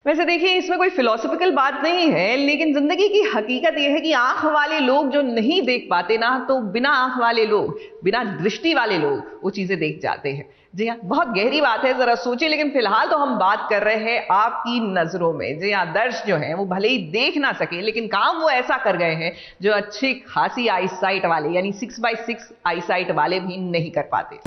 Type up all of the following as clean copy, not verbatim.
वैसे देखिए, इसमें कोई फिलोसफिकल बात नहीं है, लेकिन जिंदगी की हकीकत यह है कि आंख वाले लोग जो नहीं देख पाते ना, तो बिना आंख वाले लोग, बिना दृष्टि वाले लोग वो चीजें देख जाते हैं। जी हाँ, बहुत गहरी बात है, जरा सोचिए। लेकिन फिलहाल तो हम बात कर रहे हैं आपकी नजरों में। जी हाँ, दर्श जो है वो भले ही देख ना सके, लेकिन काम वो ऐसा कर गए हैं जो अच्छी खासी आईसाइट वाले, यानी 6x6 आईसाइट वाले भी नहीं कर पाते।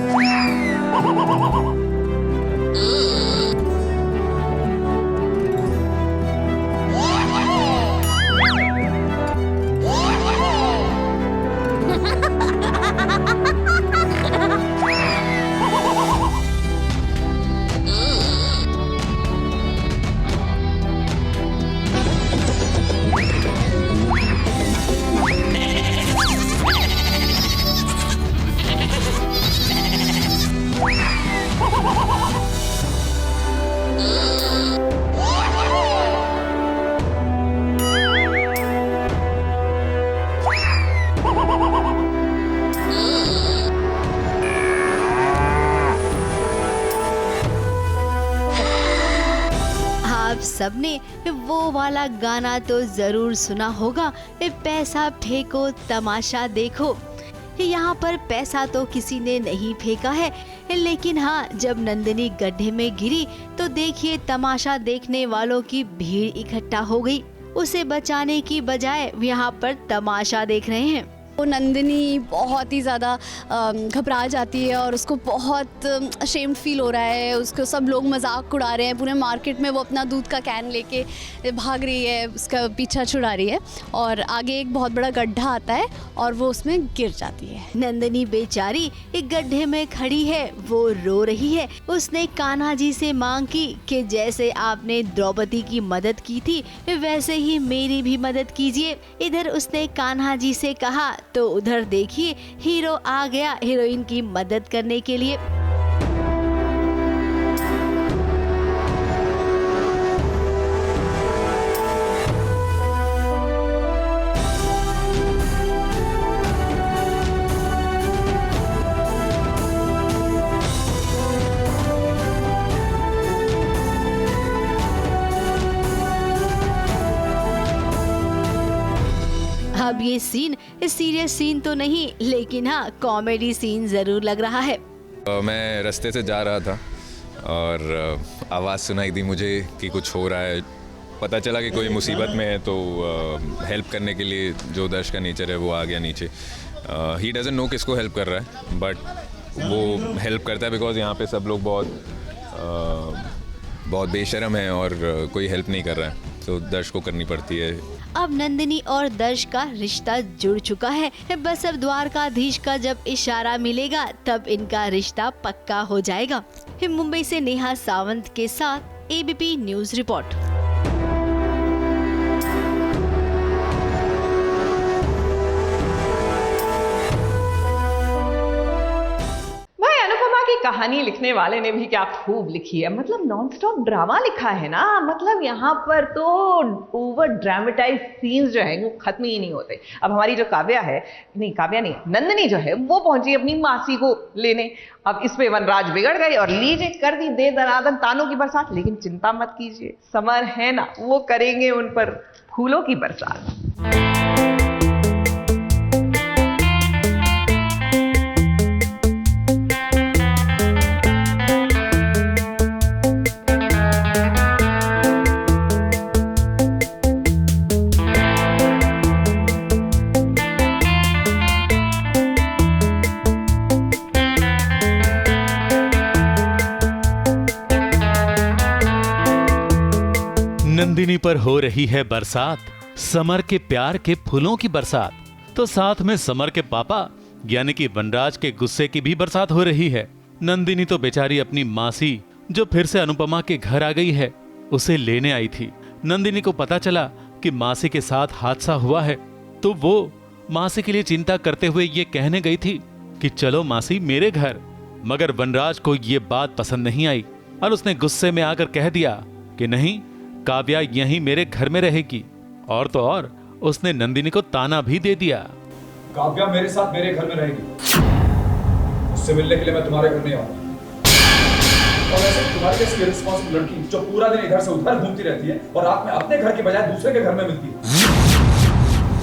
सबने वो वाला गाना तो जरूर सुना होगा, पैसा फेंको तमाशा देखो। यहाँ पर पैसा तो किसी ने नहीं फेंका है, लेकिन हाँ, जब नंदिनी गड्ढे में गिरी तो देखिए तमाशा देखने वालों की भीड़ इकट्ठा हो गई। उसे बचाने की बजाय यहाँ पर तमाशा देख रहे हैं। वो नंदिनी बहुत ही ज़्यादा घबरा जाती है और उसको बहुत अशेम्ड फील हो रहा है। उसको सब लोग मजाक उड़ा रहे हैं, पूरे मार्केट में वो अपना दूध का कैन लेके भाग रही है, उसका पीछा छुड़ा रही है और आगे एक बहुत बड़ा गड्ढा आता है और वो उसमें गिर जाती है। नंदिनी बेचारी एक गड्ढे में खड़ी है, वो रो रही है। उसने कान्हा जी से मांग की कि जैसे आपने द्रौपदी की मदद की थी वैसे ही मेरी भी मदद कीजिए। इधर उसने कान्हा जी से कहा तो उधर देखिए हीरो आ गया हीरोइन की मदद करने के लिए। अब ये सीन सीरियस सीन तो नहीं, लेकिन हाँ कॉमेडी सीन जरूर लग रहा है। मैं रास्ते से जा रहा था और आवाज़ सुनाई दी मुझे कि कुछ हो रहा है। पता चला कि कोई मुसीबत में है, तो हेल्प करने के लिए जो दर्श का नेचर है वो आ गया नीचे। ही डजंट नो किसको हेल्प कर रहा है, बट वो हेल्प करता है बिकॉज यहाँ पे सब लोग बहुत बेशर्म है और कोई हेल्प नहीं कर रहा है, तो दर्श को करनी पड़ती है। अब नंदिनी और दर्श का रिश्ता जुड़ चुका है, बस अब द्वारकाधीश का जब इशारा मिलेगा तब इनका रिश्ता पक्का हो जाएगा। मुंबई से नेहा सावंत के साथ एबीपी न्यूज रिपोर्ट। कहानी लिखने वाले ने भी क्या खूब लिखी है, मतलब नॉनस्टॉप ड्रामा लिखा है ना। मतलब यहाँ पर तो ओवर ड्रामेटाइज सीन्स जो है वो खत्म ही नहीं होते। अब हमारी जो काव्या नहीं, नंदिनी जो है वो पहुंची अपनी मासी को लेने। अब इस पे वनराज बिगड़ गई और लीजिए कर दी दे दनादन तानों की बरसात। लेकिन चिंता मत कीजिए, समर है ना, वो करेंगे उन पर फूलों की बरसात। नंदिनी पर हो रही है बरसात, समर के प्यार के फूलों की बरसात, तो साथ में समर के पापा यानी कि वनराज के गुस्से की भी बरसात हो रही है। नंदिनी तो बेचारी अपनी मासी जो फिर से अनुपमा के घर आ गई है उसे लेने आई थी। नंदिनी को पता चला कि मासी के साथ हादसा हुआ है, तो वो मासी के लिए चिंता करते हुए ये कहने गई थी कि चलो मासी मेरे घर। मगर वनराज को ये बात पसंद नहीं आई और उसने गुस्से में आकर कह दिया कि नहीं, काव्या यहीं मेरे घर में रहेगी। और तो और उसने नंदिनी को ताना भी दे दिया, काव्या मेरे साथ मेरे घर में रहेगी, उससे मिलने के लिए मैं तुम्हारे घर नहीं आऊंगा। और ऐसे तुम्हारे जैसी रिस्पॉन्सिबल लड़की जो पूरा दिन इधर से उधर घूमती रहती है और रात में अपने घर के बजाय दूसरे के घर में मिलती है,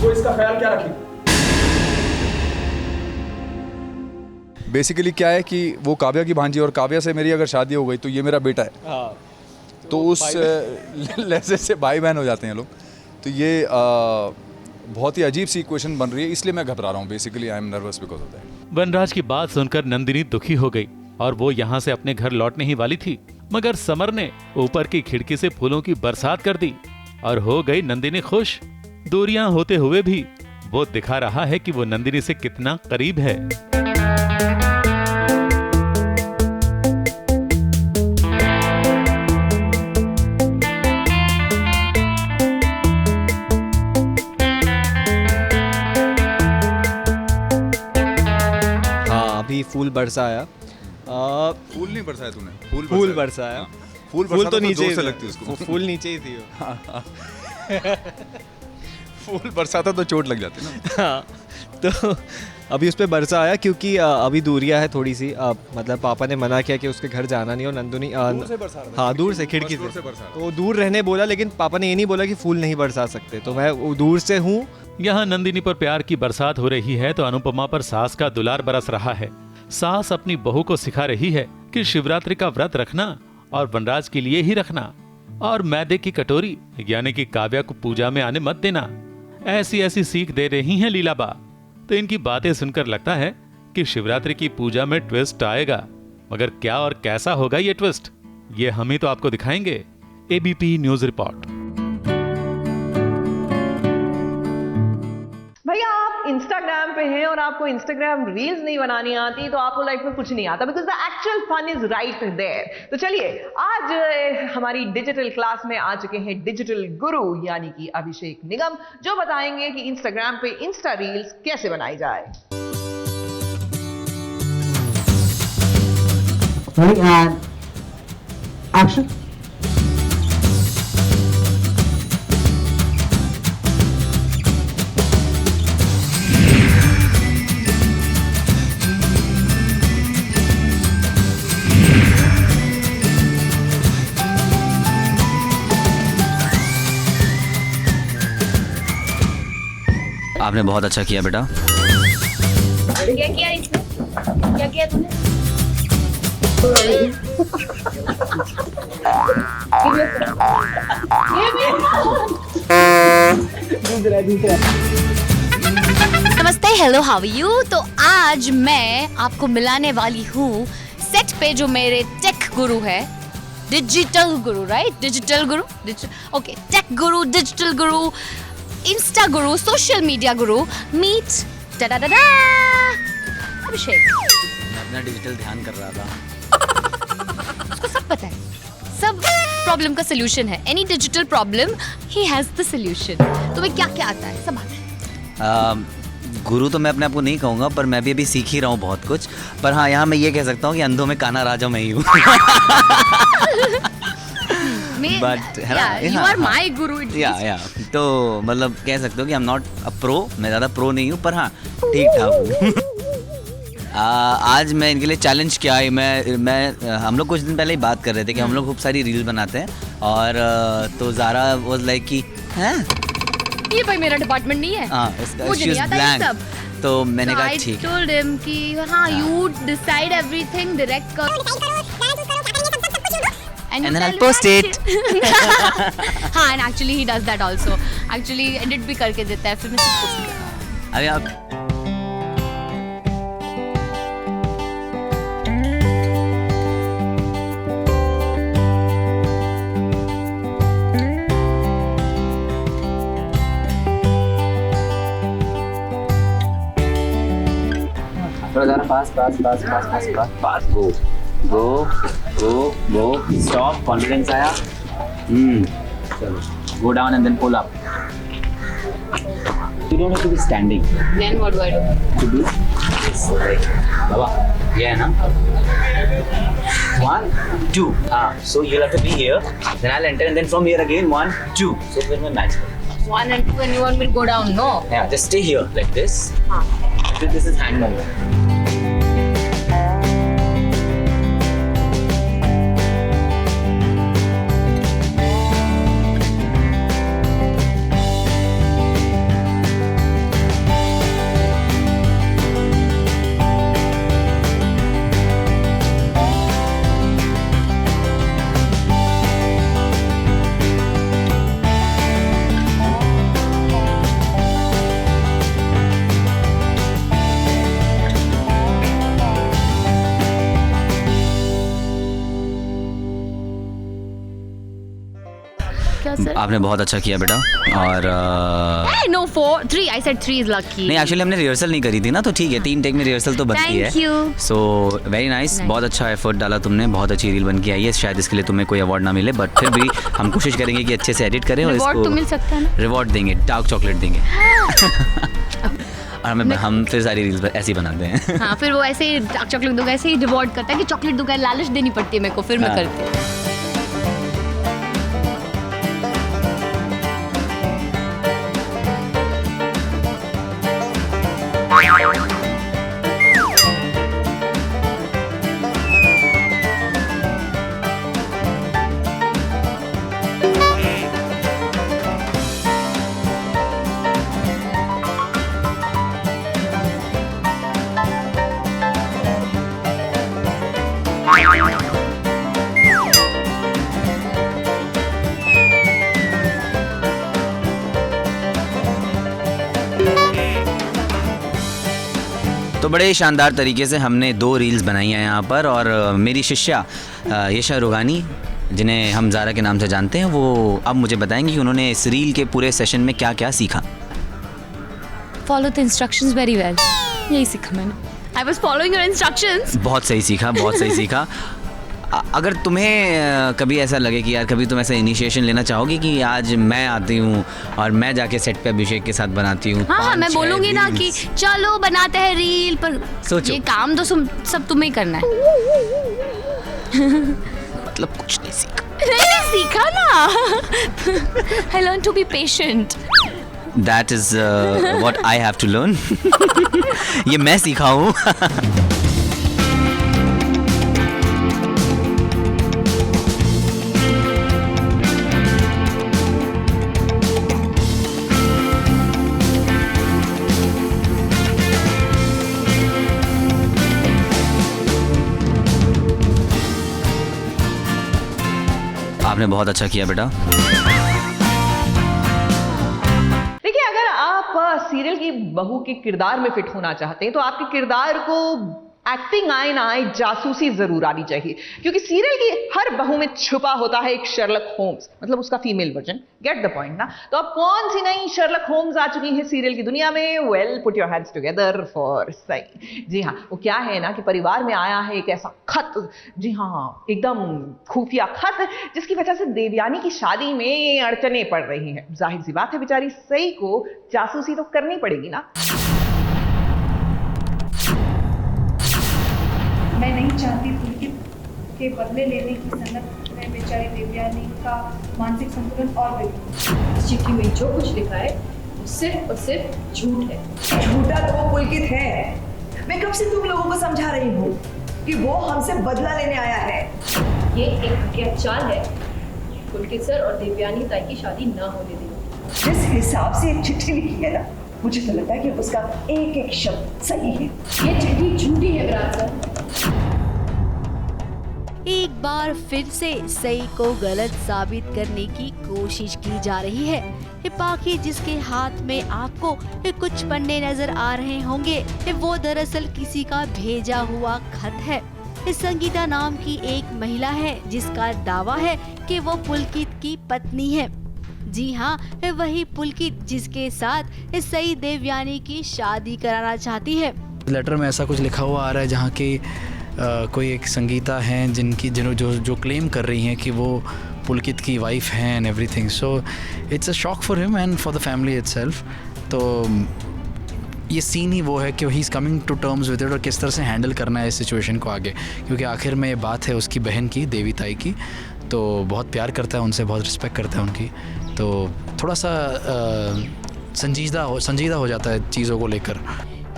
तो इसका ख्याल क्या रखेगी? बेसिकली क्या है कि वो काव्या की भांजी और काव्या से मेरी अगर शादी हो गई तो ये मेरा बेटा है, तो उस लहजे से भाई बहन हो जाते हैं लोग। तो ये बहुत ही अजीब सी इक्वेशन बन रही है, इसलिए मैं घबरा रहा हूँ। Basically I am nervous because of that. Vanraj की बात सुनकर नंदिनी दुखी हो गई और वो यहाँ से अपने घर लौटने ही वाली थी, मगर समर ने ऊपर की खिड़की से फूलों की बरसात कर दी और हो गई नंदिनी खुश। दूरियां होते हुए भी वो दिखा रहा है कि वो नंदिनी से कितना करीब है। अभी फूल बरसाया। फूल नहीं बरसाया तूने? फूल बरसाया। फूल तो नीचे जोर ही से था। लगती है उसको। फूल नीचे ही थी वो। फूल बरसाता तो चोट लग जाती ना। हाँ, तो अभी उस पर बरसा आया क्योंकि अभी दूरिया है थोड़ी सी। मतलब पापा ने मना किया कि उसके घर जाना नहीं, और नंदुनी दूर से बरसा रहा था। हाँ, दूर से खिड़की दूर से से बरसा रहा तो वो दूर रहने बोला, लेकिन पापा ने ये नहीं बोला कि फूल नहीं बरसा सकते, तो मैं वो दूर से हूँ। यहाँ नंदिनी पर प्यार की बरसात हो रही है तो अनुपमा पर सास का दुलार बरस रहा है। सास अपनी बहू को सिखा रही है कि शिवरात्रि का व्रत रखना और वनराज के लिए ही रखना, और मैदे की कटोरी यानी कि काव्या को पूजा में आने मत देना। ऐसी ऐसी सीख दे रही हैं लीलाबा। तो इनकी बातें सुनकर लगता है कि शिवरात्रि की पूजा में ट्विस्ट आएगा, मगर क्या और कैसा होगा ये ट्विस्ट, ये हम ही तो आपको दिखाएंगे। ABP news report. भैया आप इंस्टाग्राम पे हैं और आपको इंस्टाग्राम रील्स नहीं बनानी आती तो आपको लाइफ में कुछ नहीं आता, because the actual fun is right there. तो चलिए आज हमारी डिजिटल क्लास में आ चुके हैं डिजिटल गुरु यानी कि अभिषेक निगम, जो बताएंगे कि इंस्टाग्राम पे इंस्टा रील्स कैसे बनाई जाए। एक्शन। आपने बहुत अच्छा किया बेटा। क्या किया इसने? क्या किया तूने? नमस्ते, हेलो, हाउ आर यू। तो आज मैं आपको मिलाने वाली हूँ सेट पे जो मेरे टेक गुरु है, डिजिटल गुरु, राइट? डिजिटल गुरु, ओके, टेक गुरु, डिजिटल गुरु, इंस्टा गुरु, सोशल मीडिया गुरु, मीट अभिषेक। मैं अपना डिजिटल ध्यान कर रहा था। उसको सब पता है, सब प्रॉब्लम का सोल्यूशन है। Any digital problem he has the solution. तुम्हें क्या क्या आता है? सब आता है। गुरु तो मैं अपने आप को नहीं कहूँगा, पर मैं भी अभी सीख ही रहा हूँ बहुत कुछ। पर हाँ, यहाँ मैं ये कह सकता हूँ कि अंधों में काना राजा मैं ही हूँ। But you are my guru. या तो मतलब कह सकते हो कि I am not a pro, मैं ज़्यादा प्रो नहीं हूँ, पर हाँ ठीक ठाक हूँ। आज मैं इनके लिए चैलेंज किया है। मैं हम लोग कुछ दिन पहले ही बात कर रहे थे कि हम लोग खूब सारी रील्स बनाते हैं, और तो ज़ारा वाज लाइक कि हैं ये भाई मेरा डिपार्टमेंट नहीं है। हाँ, मुझे नहीं आता ये सब। तो मैंने कहा I ठीक है। told him कि हाँ, you decide everything, direct करो। And then I'll post it. हाँ, and actually he does that also. Actually edit भी करके देता है, फिर मैं सब post करता हूँ। अभी आप थोड़ा ज़्यादा पास गो स्टॉप, कॉन्फिडेंस आया। चलो, go down and then pull up. You don't have to be standing. Then what do I do? To do this, right? बाबा, ये है ना? 1, 2. So you'll have to be here. Then I'll enter, and then from here again 1, 2. So फिर मैं match करूँ। 1 and 2, and you want me to go down? No. Yeah, just stay here like this. This is hand movement. क्या sir? आपने बहुत अच्छा किया बेटा। और No, 4, 3. I said 3 is lucky. नहीं, एक्चुअली हमने रिहर्सल नहीं करी थी ना, तो ठीक है, 3 टेक में रिहर्सल तो बनती है। Thank you. So very nice, बहुत अच्छा एफर्ट डाला तुमने, बहुत अच्छी रील बन के आई है। शायद इसके लिए तुम्हें कोई अवार्ड ना मिले, बट फिर भी हम कोशिश करेंगे कि अच्छे से एडिट करें और Reward इसको तो मिल सकता है ना? रिवॉर्ड देंगे, डार्क चॉकलेट देंगे। और हम फिर सारी रील्स ऐसे ही बनाते हैं। हाँ, फिर वो ऐसे ही चॉकलेट दूंगा, ऐसे ही रिवॉर्ड करता है कि चॉकलेट दूंगा, लालच देनी पड़ती है मेरे को, फिर मैं हाँ। करती हूँ। तो बड़े शानदार तरीके से हमने 2 रील्स बनाई हैं यहाँ पर, और मेरी शिष्या यशा रोगानी, जिन्हें हम ज़ारा के नाम से जानते हैं, वो अब मुझे बताएंगी कि उन्होंने इस रील के पूरे सेशन में क्या क्या सीखा। Follow the instructions very well. यही सीखा मैंने। I was following your instructions. बहुत सही सीखा, बहुत सही सीखा। अगर तुम्हें कभी ऐसा लगे कि यार कभी तुम ऐसा इनिशिएशन लेना चाहोगी कि आज मैं आती हूँ और मैं जाके सेट पे अभिषेक के साथ बनाती हूँ, हाँ, मैं बोलूँगी ना कि चलो बनाते हैं रील, पर सोचो। ये काम तो सब तुम्हें ही करना है। मतलब कुछ नहीं सीखा। नहीं सीखा ना। I learned to be patient. That is what I have to learn. ये मैं सीखा हूँ। आपने बहुत अच्छा किया बेटा। देखिए, अगर आप सीरियल की बहू के किरदार में फिट होना चाहते हैं तो आपके किरदार को एक्टिंग आए ना आए, जासूसी जरूर आनी चाहिए, क्योंकि सीरियल की हर बहू में छुपा होता है एक शर्लक होम्स, मतलब उसका female version. Get the point ना? तो अब कौन सी नई शर्लक होम्स आ चुकी है सीरियल की दुनिया में? Well, put your hands together for सही। जी हाँ, वो क्या है ना कि परिवार में आया है एक ऐसा खत, जी हाँ, एकदम खुफिया खत, जिसकी वजह से देवयानी की शादी में अड़चने पड़ रही हैं। जाहिर सी बात है, बेचारी सई को जासूसी तो करनी पड़ेगी ना। मैं नहीं चाहती पुलकित के बदले लेने की सनत में बेचारी देवयानी का मानसिक संतुलन और बिगड़े। इस चिट्ठी में जो कुछ लिखा है वो सिर्फ और सिर्फ झूठ है। झूठा तो वो पुलकित है। मैं कब से तुम लोगों को समझा रही हूँ कि वो हमसे बदला लेने आया है। ये एक घटिया चाल है पुलकित सर और देवयानी ताई की शादी ना होने देनी। जिस हिसाब से एक चिट्ठी लिखी है ना, मुझे तो लगता है कि उसका एक एक शब्द सही है। ये चिट्ठी झूठी है विराट सर। एक बार फिर से सई को गलत साबित करने की कोशिश की जा रही है। बाकी जिसके हाथ में आपको कुछ पन्ने नजर आ रहे होंगे, वो दरअसल किसी का भेजा हुआ खत है। संगीता नाम की एक महिला है जिसका दावा है कि वो पुलकित की पत्नी है। जी हाँ, वही पुलकित जिसके साथ सई देवयानी की शादी कराना चाहती है। लेटर में ऐसा कुछ लिखा हुआ आ रहा है जहाँ की कोई एक संगीता हैं जो क्लेम कर रही हैं कि वो पुलकित की वाइफ हैं and everything. So it's a shock for him and for the family itself. तो ये सीन ही वो है कि he is coming to terms with it और किस तरह से हैंडल करना है इस सिचुएशन को आगे, क्योंकि आखिर में ये बात है उसकी बहन की, देवी ताई की। तो बहुत प्यार करता है उनसे, बहुत रिस्पेक्ट करता है उनकी। तो थोड़ा सा संजीदा हो जाता है चीज़ों को लेकर।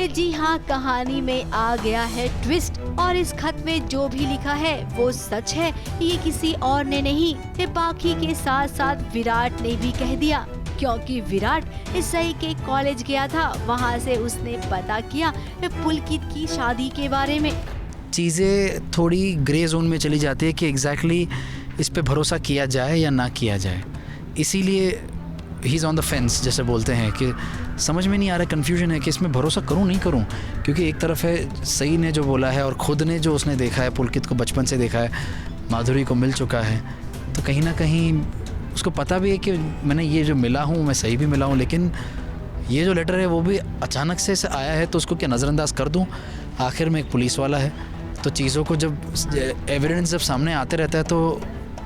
जी हाँ, कहानी में आ गया है ट्विस्ट, और इस खत में जो भी लिखा है वो सच है। ये किसी और ने नहीं, बाकी के साथ साथ विराट ने भी कह दिया, क्योंकि विराट सई के कॉलेज गया था। वहाँ से उसने पता किया पुलकित की शादी के बारे में। चीज़ें थोड़ी ग्रे जोन में चली जाती है कि एग्जैक्टली इस पे भरोसा किया जाए या ना किया जाए। इसीलिए he is on the fence, जैसे बोलते हैं, कि समझ में नहीं आ रहा, कन्फ्यूजन है कि इसमें भरोसा करूं नहीं करूं। क्योंकि एक तरफ है सई ने जो बोला है और ख़ुद ने जो उसने देखा है, पुलकित को बचपन से देखा है, माधुरी को मिल चुका है, तो कहीं ना कहीं उसको पता भी है कि मैंने ये जो मिला हूँ मैं सही भी मिला हूँ, लेकिन ये जो लेटर है वो भी अचानक से आया है, तो उसको क्या नज़रअंदाज कर दूँ? आखिर में एक पुलिस वाला है, तो चीज़ों को जब एविडेंस जब सामने आते रहता है तो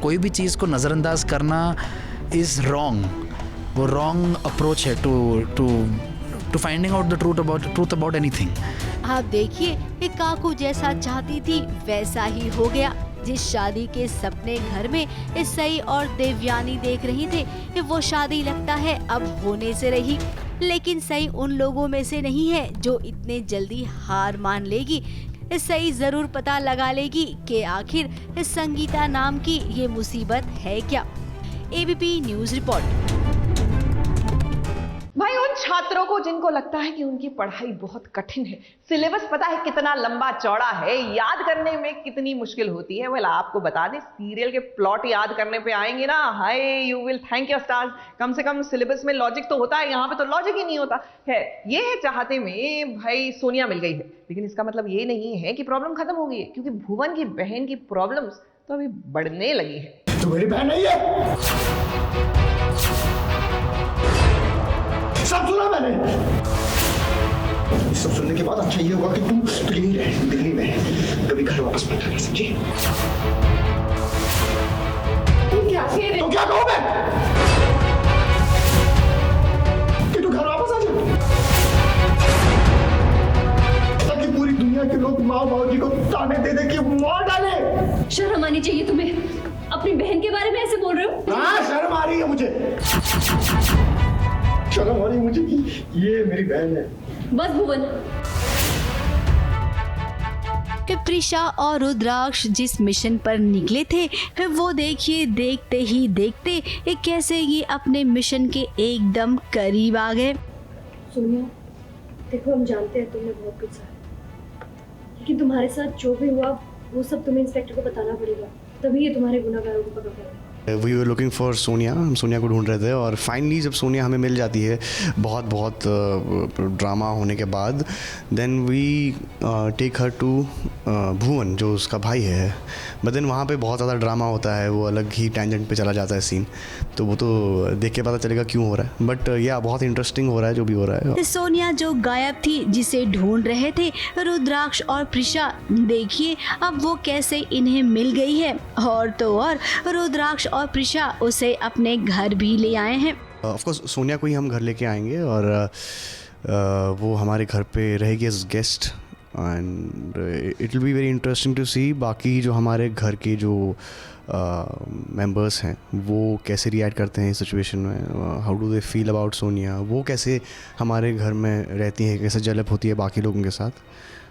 कोई भी चीज़ को नज़रअंदाज करना इज़ रॉन्ग। वो रॉन्ग अप्रोच है to finding out the truth about anything. आप देखिए ये काकू जैसा चाहती थी वैसा ही हो गया। जिस शादी के सपने घर में सई और देवयानी देख रही थे, वो शादी लगता है अब होने से रही। लेकिन सई उन लोगों में से नहीं है जो इतने जल्दी हार मान लेगी। सई जरूर पता लगा लेगी कि आखिर संगीता नाम की ये मुसीबत है क्या। ABP news report. भाई उन छात्रों को जिनको लगता है कि उनकी पढ़ाई बहुत कठिन है, सिलेबस पता है कितना लंबा चौड़ा है, याद करने में कितनी मुश्किल होती है, वेल आपको बता दें सीरियल के प्लॉट याद करने पे आएंगे ना, hi you will thank your stars. कम से कम सिलेबस में लॉजिक तो होता है, यहाँ पे तो लॉजिक ही नहीं होता है। ये है चाहते में भाई सोनिया मिल गई है, लेकिन इसका मतलब ये नहीं है कि प्रॉब्लम खत्म हो गई है, क्योंकि भुवन की बहन की प्रॉब्लम्स तो अभी बढ़ने लगी है। तो मेरी बहन नहीं है, सब सुना मैंने। सब सुनने के बाद अच्छा ये होगा कि तू दिल्ली में कभी घर वापस मत आना, समझी? तो क्या कहूँ मैं कि तू घर वापस आ जा, ताकि पूरी दुनिया के लोग माँ बाबूजी को ताने दे दे कि मार डाले। शर्म आनी चाहिए तुम्हें, अपनी बहन के बारे में ऐसे बोल रहे हो? हाँ शर्म आ रही है मुझे, शर्म आ रही है मुझे कि ये मेरी बहन है। बस भुवन। प्रिशा और रुद्राक्ष जिस मिशन पर निकले थे, वो देखिए देखते ही देखते कैसे ये अपने मिशन के एकदम करीब आ गए। सोनिया देखो, हम जानते हैं तुमने बहुत कुछ सहा, लेकिन तुम्हारे साथ जो भी हुआ वो सब तुम्हें इंस्पेक्टर को बताना पड़ेगा, तभी ये तुम्हारे गुनाहगारों को पकड़ पाएगा। We were looking for Sonia, हम सोनिया को ढूंढ रहे थे और फाइनली जब सोनिया हमें मिल जाती है बहुत ड्रामा होने के बाद, then we take her to Bhuvan जो उसका भाई है। बट देन वहाँ पे बहुत ज़्यादा ड्रामा होता है, वो अलग ही टेंजेंट पे चला जाता है सीन, तो वो तो देख के पता चलेगा क्यों हो रहा है। बट या बहुत इंटरेस्टिंग हो रहा है जो भी हो रहा है। सोनिया जो गायब थी, जिसे ढूंढ रहे थे रुद्राक्ष और प्रिशा, देखिए अब वो कैसे इन्हें मिल गई है। और तो और रुद्राक्ष और प्रिशा उसे अपने घर भी ले आए हैं। ऑफ कोर्स सोनिया को ही हम घर लेके आएंगे और वो हमारे घर पे रहेगी as guest, and it will be very interesting to see बाकी जो हमारे घर के जो मेंबर्स हैं वो कैसे रिएक्ट करते हैं इस सिचुएशन में, how do they feel about Sonia, वो कैसे हमारे घर में रहती है, कैसे जलप होती है बाकी लोगों के साथ।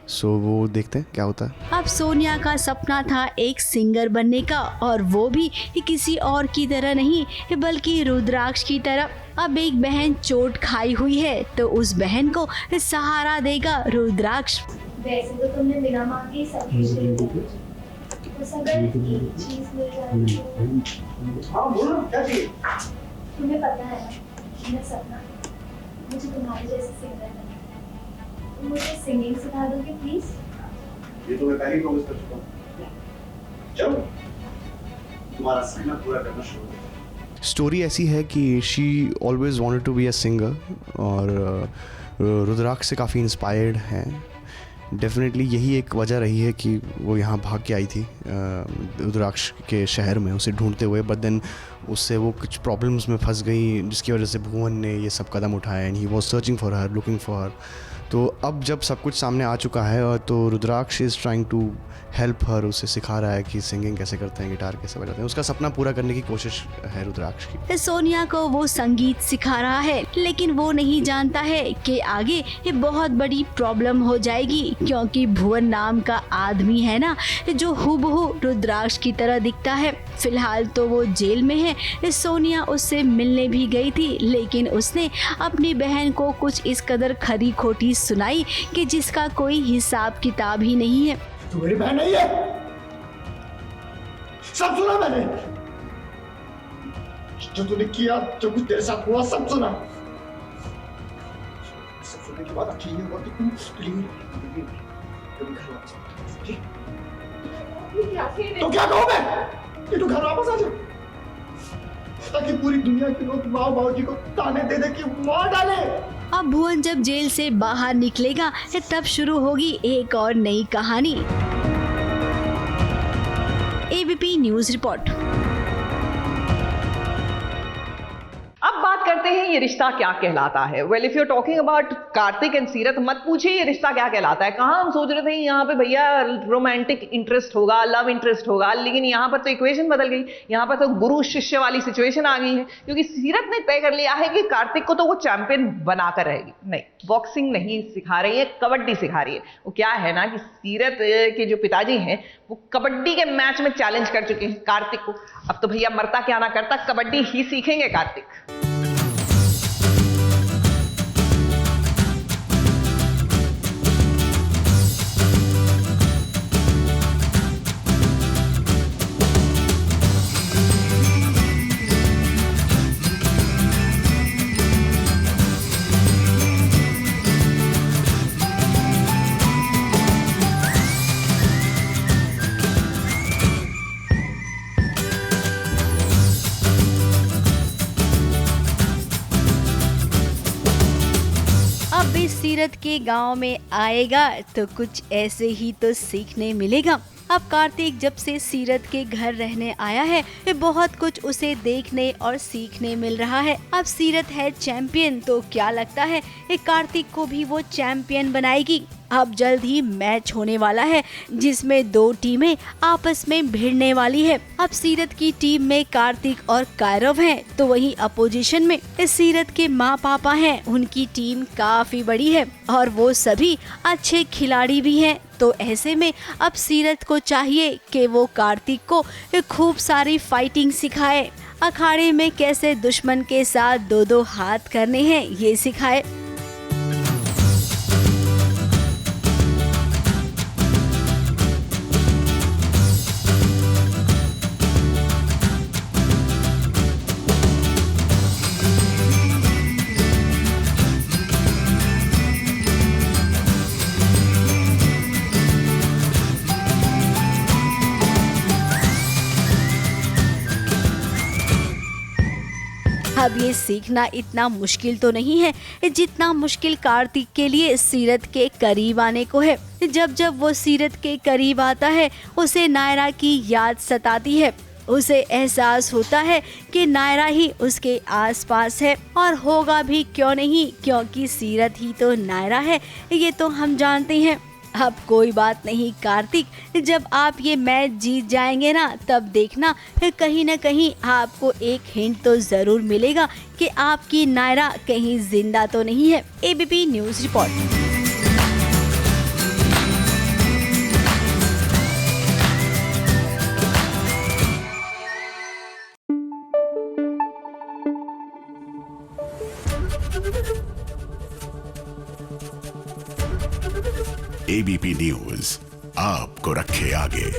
सो वो देखते हैं क्या होता है। अब सोनिया का सपना था एक सिंगर बनने का, और वो भी किसी और की तरह नहीं बल्कि रुद्राक्ष की तरह। अब एक बहन चोट खाई हुई है तो उस बहन को सहारा देगा रुद्राक्ष। वैसे तो तुमने बिना मांगे सब कुछ ले लिया, बस अगर एक चीज मिल जाए तो। हाँ बोलो क्या चाहिए? तुम्हें पता है ना, मेरा सपना मुझे तुम्हारे जैसे सिंगर बनना है। मुझे सिंगिंग सिखा दोगे प्लीज? ये तो मैं पहले ही प्रॉमिस कर चुका हूँ। चलो तुम्हारा सपना पूरा करना शुरू करो। स्टोरी ऐसी है कि she always wanted to be a singer और रुद्राक्ष से काफ़ी इंस्पायर्ड है। डेफिनेटली यही एक वजह रही है कि वो यहाँ भाग के आई थी रुद्राक्ष के शहर में उसे ढूंढते हुए, बट देन उससे वो कुछ प्रॉब्लम्स में फंस गई जिसकी वजह से भुवन ने ये सब कदम उठाया and he was searching for her, looking for her. तो अब जब सब कुछ सामने आ चुका है और तो Rudraksh is trying to help her, उसे सिखा रहा है कि सिंगिंग कैसे करते हैं, गिटार कैसे बजाते हैं। उसका सपना पूरा करने की कोशिश है रुद्राक्ष की। सोनिया को वो संगीत सिखा रहा है, लेकिन वो नहीं जानता है कि आगे ये बहुत बड़ी प्रॉब्लम हो जाएगी, क्योंकि भुवन नाम का आदमी है ना जो हूबहू रुद्राक्ष की तरह दिखता है। फिलहाल तो वो जेल में है। सोनिया उससे मिलने भी गई थी, लेकिन उसने अपनी बहन को कुछ इस कदर खरी खोटी सुनाई कि जिसका कोई हिसाब किताब ही नहीं है। तू मेरी बहन नहीं है, सब सुना मैंने, जो तूने किया, जो कुछ तेरे साथ हुआ सब सुना। सब सुनने के बाद अच्छा ये हुआ कि तू कभी घर वापस आ जा। तो क्या कहूँ मैं कि तू घर वापस आ जा, ताकि पूरी दुनिया के लोग माँ बाबूजी को ताने दे दे कि मार डाले। अब भुवन जब जेल से बाहर निकलेगा तब शुरू होगी एक और नई कहानी। ABP news report. अब बात करते हैं ये रिश्ता क्या कहलाता है। Well if you talking about Kartik and सीरत, मत पूछिए ये रिश्ता क्या कहलाता है। कहाँ हम सोच रहे थे यहाँ पे भैया रोमांटिक इंटरेस्ट होगा, लव इंटरेस्ट होगा, लेकिन यहाँ पर तो इक्वेशन बदल गई। यहाँ पर तो गुरु शिष्य वाली सिचुएशन आ गई है, क्योंकि सीरत ने तय कर लिया है कि कार्तिक को तो वो चैंपियन बनाकर रहेगी। नहीं, बॉक्सिंग नहीं सिखा रही है, कबड्डी सिखा रही है। वो क्या है ना कि सीरत के जो पिताजी हैं वो कबड्डी के मैच में चैलेंज कर चुके हैं कार्तिक को। अब तो भैया मरता क्या ना करता, कबड्डी ही सीखेंगे कार्तिक। सीरत के गांव में आएगा तो कुछ ऐसे ही तो सीखने मिलेगा। अब कार्तिक जब से सीरत के घर रहने आया है बहुत कुछ उसे देखने और सीखने मिल रहा है। अब सीरत है चैंपियन, तो क्या लगता है कार्तिक को भी वो चैंपियन बनाएगी। अब जल्द ही मैच होने वाला है जिसमें दो टीमें आपस में भिड़ने वाली है। अब सीरत की टीम में कार्तिक और कायरव हैं, तो वहीं अपोजिशन में सीरत के माँ पापा हैं। उनकी टीम काफी बड़ी है और वो सभी अच्छे खिलाड़ी भी हैं। तो ऐसे में अब सीरत को चाहिए कि वो कार्तिक को खूब सारी फाइटिंग सिखाए, अखाड़े में कैसे दुश्मन के साथ दो दो हाथ करने हैं ये सिखाए। अब ये सीखना इतना मुश्किल तो नहीं है जितना मुश्किल कार्तिक के लिए सीरत के करीब आने को है। जब जब वो सीरत के करीब आता है उसे नायरा की याद सताती है। उसे एहसास होता है कि नायरा ही उसके आसपास है, और होगा भी क्यों नहीं, क्योंकि सीरत ही तो नायरा है, ये तो हम जानते हैं। अब कोई बात नहीं कार्तिक, जब आप ये मैच जीत जाएंगे ना तब देखना कहीं न कहीं आपको एक हिंट तो जरूर मिलेगा कि आपकी नायरा कहीं जिंदा तो नहीं है। ABP news report. ABP news आपको रखे आगे।